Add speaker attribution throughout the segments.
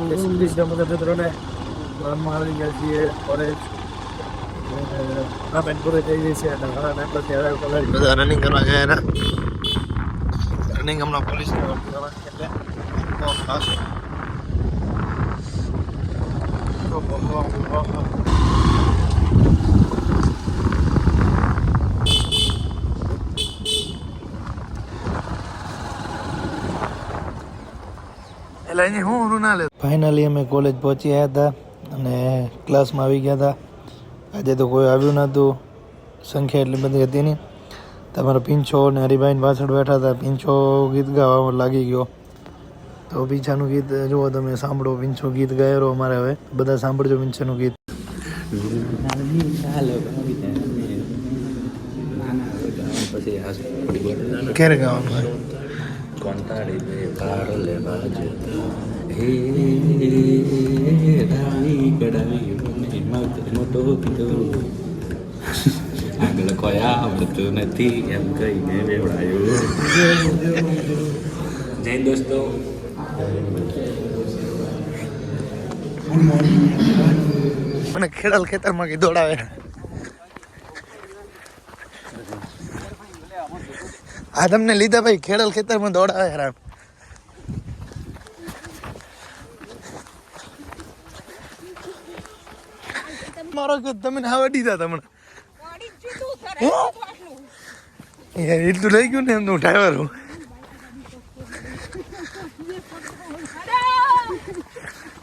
Speaker 1: મિત્રોને પ્લાનમાં આવી ગયા છીએ કોલેજ પૂરી થઈ ગઈ છે અને ઘણા ટાઈમ પછી હવે કોલેજ બધા રનિંગ કરવા ગયા એના રનિંગ હમણાં પોલીસને એટલે બહુ ખાસ ફાઇનલી અમે કોલેજ પહોંચી ગયા હતા અને ક્લાસમાં આવી ગયા હતા. આજે તો કોઈ આવ્યું નહોતું, સંખ્યા એટલી બધી હતી નહીં. તમારો પીંછો અને હરિભાઈ પાછળ બેઠા હતા. પીંછો ગીત ગાવા લાગી ગયો, તો પીંછાનું ગીત જુઓ તમે, સાંભળો. પીંછો ગીત ગાયેલો અમારે, હવે બધા સાંભળજો પીંછાનું ગીત. ક્યારે ગાવાનું હોય?
Speaker 2: કંટાળી લે પાડલે બાજુ હે ડાળી કડાવી મને મોટો કીધો આગળ કોઈ આવડતું નથી એમ કહીને બેવડાયું. જય દોસ્તો,
Speaker 1: મને ખેડલ ખેતરમાં કઈ દોડાવે. આ તમને લીધા ભાઈ, ખેડલ ખેતરમાં દોડાવે હેરાન. મારો તમે આવડી જા તમને એટલું લઈ ગયું ને એમનું ડ્રાઈવર.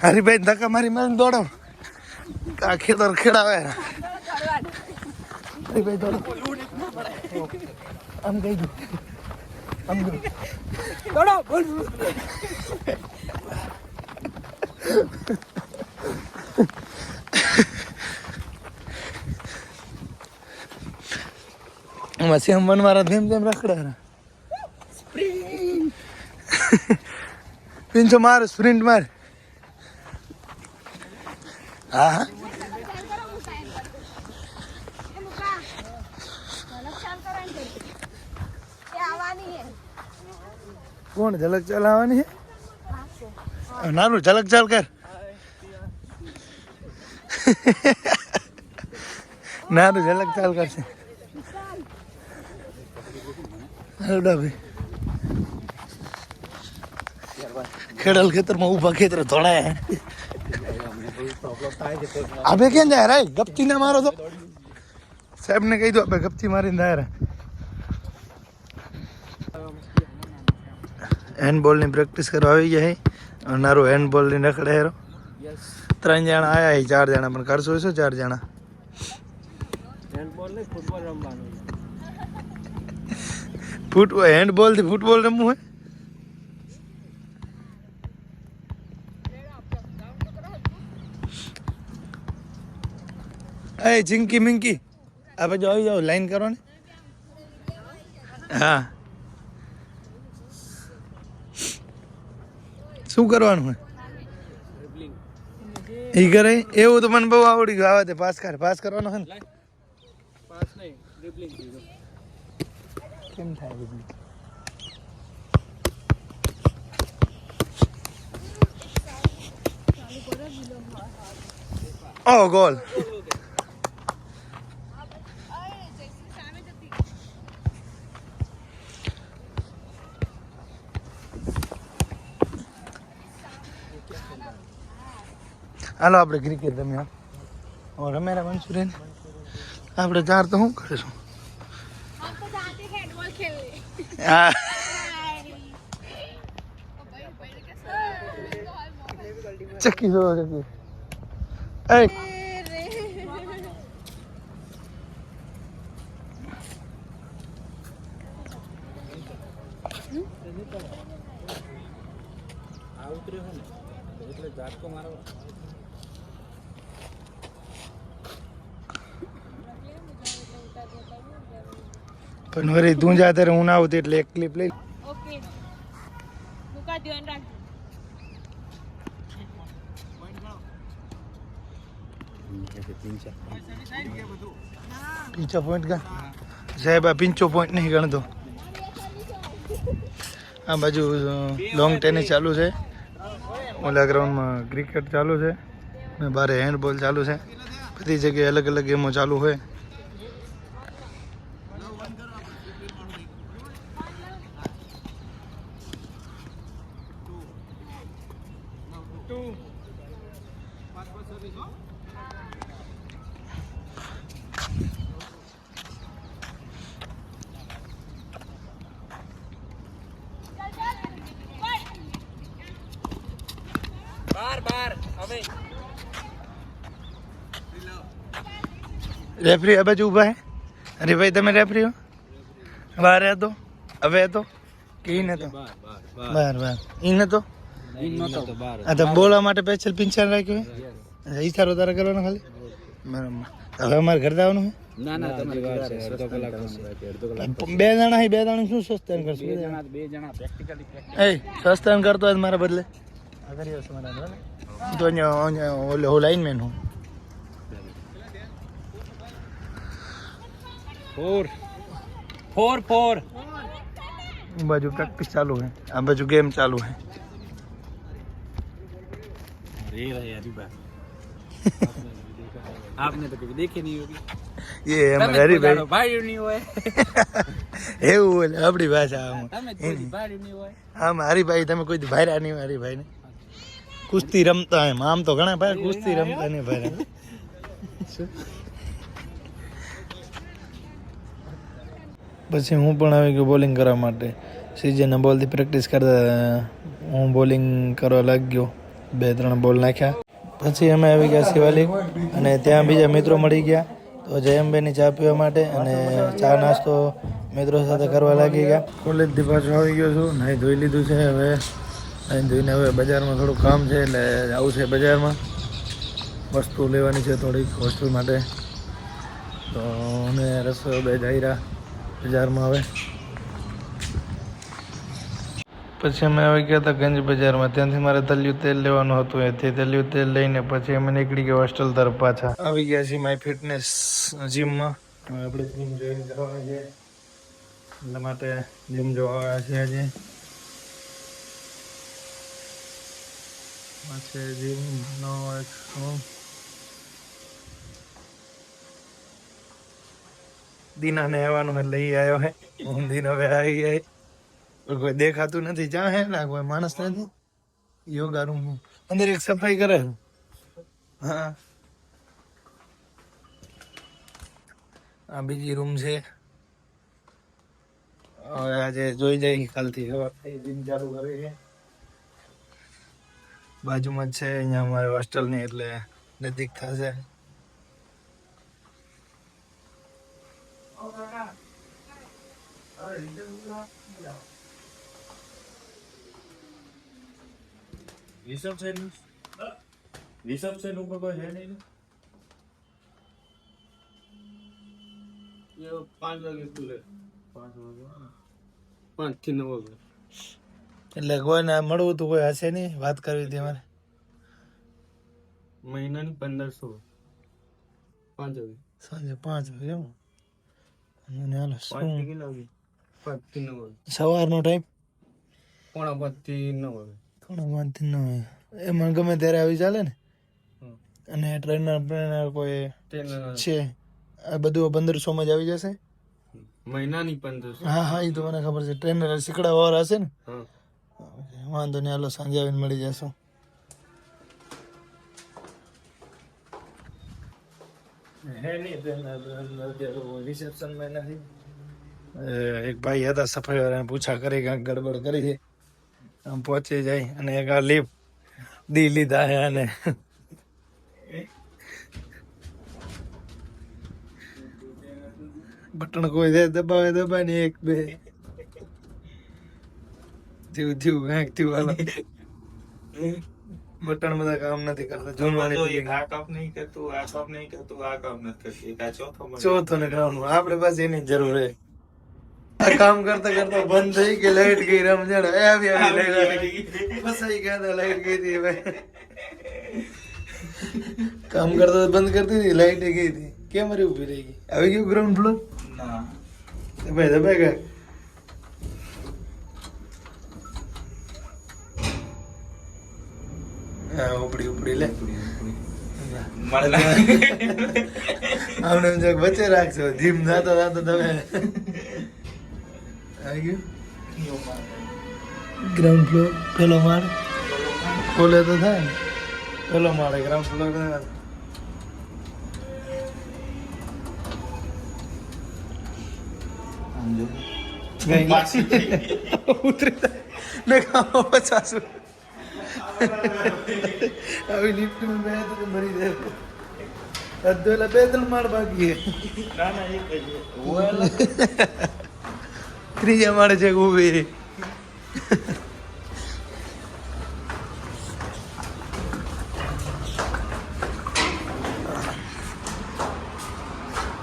Speaker 1: હરીભાઈ ધક્કા મારી મારી દોડાવ, આ ખેતર ખેડાવે. હરીભાઈ દોડો, આમ કહી દઉં, આમ દોડો. સેમ વન વાળા તેમ તેમ રખડા. પીંછો માર, સ્પ્રિન્ટ માર. હા હા કોણ ઝલક ચલાવવાની છે? નાનું ઝલક ચાલ કર. નાનું ઝલક ચાલ કરશે. ખેડલ ખેતરમાં ઉભા ખેતર ધોળાયા. આપે ક્યાં જાય રાય? ગપચી ના મારો તો સાહેબ ને કહી દો, આપે ગપચી મારીને જાય. હેન્ડબોલ ની પ્રેક્ટિસ કરવા આવી જાય. નારો હેન્ડબોલ ની રખડે હેરો. 3 જણા આયા, 4 જણા પણ કરશો છો. 4 જણા ફૂટબોલ, હેન્ડબોલ થી ફૂટબોલ રમવું હોય. એ ચિંકી મિંકી આ બાજુ આવી જાઓ, લાઈન કરો ને. હા, શું કરવાનું હોય એ કરે. એવું તો મને બહુ આવડી ગયું. આવા તે પાસ કર, પાસ કરવાનો છે ને. કેમ થાય? ઓ ગોલ. હાલો આપણે ક્રિકેટ રમ્યા. રમેરા મંચુરિયન આપણે 4 તો શું કરીશું? હા, ચક્કી જો ચક્કી. એ પણ વળી તું જા ત્યારે હું ના આવતી એટલે એક ક્લિપ લઈ.
Speaker 3: ઓકે, મુકા ધ્યાન રાખજો.
Speaker 1: પીંચો પોઈન્ટ કા સાહેબ? આ પીંચો પોઈન્ટ નહીં ગણતો. આ બાજુ લોંગ ટેનિસ ચાલુ છે. ઓલા ગ્રાઉન્ડમાં ક્રિકેટ ચાલુ છે ને બારે હેન્ડબોલ ચાલુ છે. બધી જગ્યાએ અલગ અલગ ગેમો ચાલુ હોય. રેફરી આ બાજુ ઊભા હે. અરે ભાઈ તમે રેફરી હો? બહાર હતો હવે હતો કે ઈ નતો? બહાર ઈ નતો. આ તો બોલવા માટે સ્પેશિયલ પિંચર રાખ્યું હે. ઈશારો તારે કરવાનો ખાલી. બરાબર. હવે અમારે ઘર જવાનું હે.
Speaker 2: ના ના તમારી વાત છે. અડધો કલાક
Speaker 1: બે જણા હે. બે જણા શું સસ્તાન કરશું?
Speaker 2: બે જણા પ્રેક્ટિકલી
Speaker 1: એ સસ્તાન કરતો હોય મારા બદલે આ કરી હશે મારા બદલે. તો અહીંયા ઓલો લાઈનમેન હું.
Speaker 2: फोर
Speaker 1: बाजू प्रैक्टिस चालू है. आ बाजू गेम चालू है.
Speaker 2: अरे यार आपने तो कभी देखी नहीं होगी.
Speaker 1: ये हमारे हरीभाई
Speaker 2: भाई नहीं हुआ
Speaker 1: એવું બોલે આપણી ભાષા.
Speaker 2: भाई नहीं हुआ
Speaker 1: આમ હરીભાઈ તમે કોઈ ભાઈરા નહીં હરીભાઈ ને કુસ્તી રમતા એમ. આમ તો ઘણા ભાઈ કુસ્તી રમતા નહીં ભાઈરા. પછી હું પણ આવી ગયો બોલિંગ કરવા માટે. સીજનના બોલથી પ્રેક્ટિસ કરતા હું બોલિંગ કરવા લાગ્યો. 2-3 બોલ નાખ્યા. પછી અમે આવી ગયા શિવાલિક અને ત્યાં બીજા મિત્રો મળી ગયા. તો જયમભાઈની ચા પીવા માટે અને ચા નાસ્તો મિત્રો સાથે કરવા લાગી ગયા. કોલેજથી પાછો આવી ગયો છું. નાહી ધોઈ લીધું છે. હવે નાહી ધોઈને હવે બજારમાં થોડું કામ છે એટલે આવું છે બજારમાં. વસ્તુ લેવાની છે થોડીક હોસ્ટેલ માટે. તો અમે રસોઈ બે જઈ રહ્યા બજારમાં. હવે પછી અમે આવી ગયા હતા ગંજ બજારમાં. ત્યાંથી મારે તલ્યું તેલ લેવાનું હતું. એથી તલ્યું તેલ લઈને પછી અમે નીકળી ગયા હોસ્ટેલ તરફ પાછા. આવી ગયા છીએ માય ફિટનેસ જીમમાં. હવે આપણે જીમ જોઈન કરવાની છે એટલા માટે જીમ જોવા આવ્યા છીએ આજે. છે જીમનો એક રૂમ. દીનાને આવવાનું એટલે એ આવ્યો હે. હું દીન હવે આવી જાય. કોઈ દેખાતું નથી. જ્યાં હે ના કોઈ માણસ નથી. યોગા રૂમ અંદર એક સફાઈ કરે. હા આ બીજી રૂમ છે. હવે આજે જોઈ જાય કાલથી હવે જીમ ચાલુ કરે છે. બાજુમાં જ છે અહીંયા અમારે હોસ્ટેલની એટલે નજીક થશે.
Speaker 2: रिसेप्शन ऊपर कोई है नहीं. ये 5 वागे खुले. 5 वागे 5 થી 9 વાગે.
Speaker 1: એટલે કોઈને મળવું તો કોઈ હશે નહીં. વાત કરવી હતી અમારે.
Speaker 2: મહિનાની 1500. 5 વાગે
Speaker 1: સાંજે 5 વાગે એવું. અને હાલો
Speaker 2: 5 થી 9 વાગે.
Speaker 1: સવારનો ટાઈમ
Speaker 2: 5:30 થી 9 વાગે.
Speaker 1: 5:30 થી 9 વાગે. એમાં ગમે ત્યારે આવી ચાલે ને. અને ટ્રેનર કોઈ છે આ બધું 1500 માં જ આવી જશે.
Speaker 2: મહિનાની 1500.
Speaker 1: હા હા એ તો મને ખબર છે. ટ્રેનર શીખડાવવાવાળા હશે ને. વાંધો નહીં હાલો સાંજે આવીને મળી જશું. હે નહીં ટ્રેનર રિસેપ્શનમાં નથી. એક ભાઈ હતા સફાઈ વાળાને પૂછા કરી કાંઈક ગડબડ કરી છે. આમ પહોંચી જાય અને એક આ લીપ દી લીધા હે અને બટન કોઈ દે દબાવે ને 1 2 થયું કાંઈક થયું. હાલો બટન બધા કામ નથી કરતા. જૂનવાણી
Speaker 2: આ કામ નહીં કરતું, આ કામ નહીં કરતું, આ કામ નથી કરતું.
Speaker 1: ચોથો ને કરવાનું. આપણે પાસે એની જરૂર હે. આ કામ કરતા કરતા બંધ થઈ કે લાઈટ ગઈ. રમજાણ આવી ફસાઈ ગયા. લાઈટ ગઈ હતી ભાઈ. કામ કરતા બંધ કરતી હતી લાઈટ ગઈ હતી. કેમ અરે ઉભી રહી ગઈ? આવી ગયું ગ્રાઉન્ડ ફ્લોર.
Speaker 2: ના
Speaker 1: દબાઈ દબાઈ ગયા. હા, ઉપડી લે
Speaker 4: મળે
Speaker 1: આમને એમ છે કે વચ્ચે રાખશો જીમ જાતા જાતા તમે આવી ગયું ગ્રાઉન્ડ ફ્લોર પેલો માળ ખોલે તો થાય ને પેલો માળે ગ્રાઉન્ડ ફ્લોર ઉતરી ને ખાઓ 50 આવી લિફ્ટ में मैं तो मरी जाए અડધો પેદલ માળ બાકી
Speaker 4: ના ના એક જ
Speaker 1: ત્રીજા માળે છે ઊભી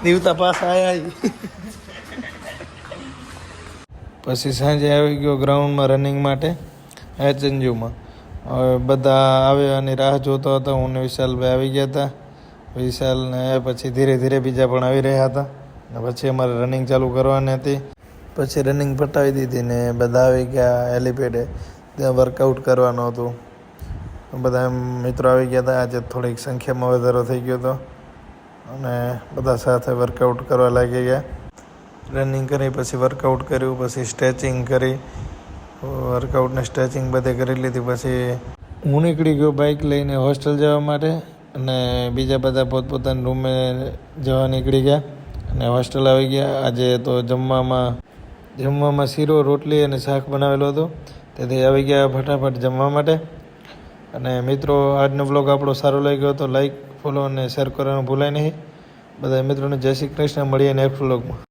Speaker 1: દેવતા પાસે આયા પછી સાંજે આવી ગયો ગ્રાઉન્ડમાં રનિંગ માટે એચએનયુમાં હવે બધા આવ્યાની રાહ જોતો હતો હું ને વિશાલભાઈ આવી ગયા હતા વિશાલને પછી ધીરે ધીરે બીજા પણ આવી રહ્યા હતા ને પછી અમારે રનિંગ ચાલુ કરવાની હતી પછી રનિંગ પટાવી દીધી ને બધા આવી ગયા હેલીપેડે ત્યાં વર્કઆઉટ કરવાનું હતું બધા મિત્રો આવી ગયા હતા આજે થોડીક સંખ્યામાં વધારો થઈ ગયો હતો અને બધા સાથે વર્કઆઉટ કરવા લાગી ગયા રનિંગ કરી પછી વર્કઆઉટ કર્યું પછી સ્ટ્રેચિંગ કરી વર્કઆઉટ ને સ્ટ્રેચિંગ બધે કરી લીધી પછી હું નીકળી ગયો બાઇક લઈને હોસ્ટેલ જવા માટે અને બીજા બધા પોતપોતાના રૂમે જવા નીકળી ગયા અને હોસ્ટેલ આવી ગયા આજે તો જમવામાં શીરો રોટલી અને શાક બનાવેલો હતો તેથી આવી ગયા ફટાફટ જમવા માટે અને મિત્રો આજનો બ્લોગ આપણો સારો લાગ્યો તો લાઈક ફોલો અને શેર કરવાનું ભૂલાય નહીં બધા મિત્રોને જય શ્રી કૃષ્ણ મળીએ નેક્સ્ટ બ્લોગમાં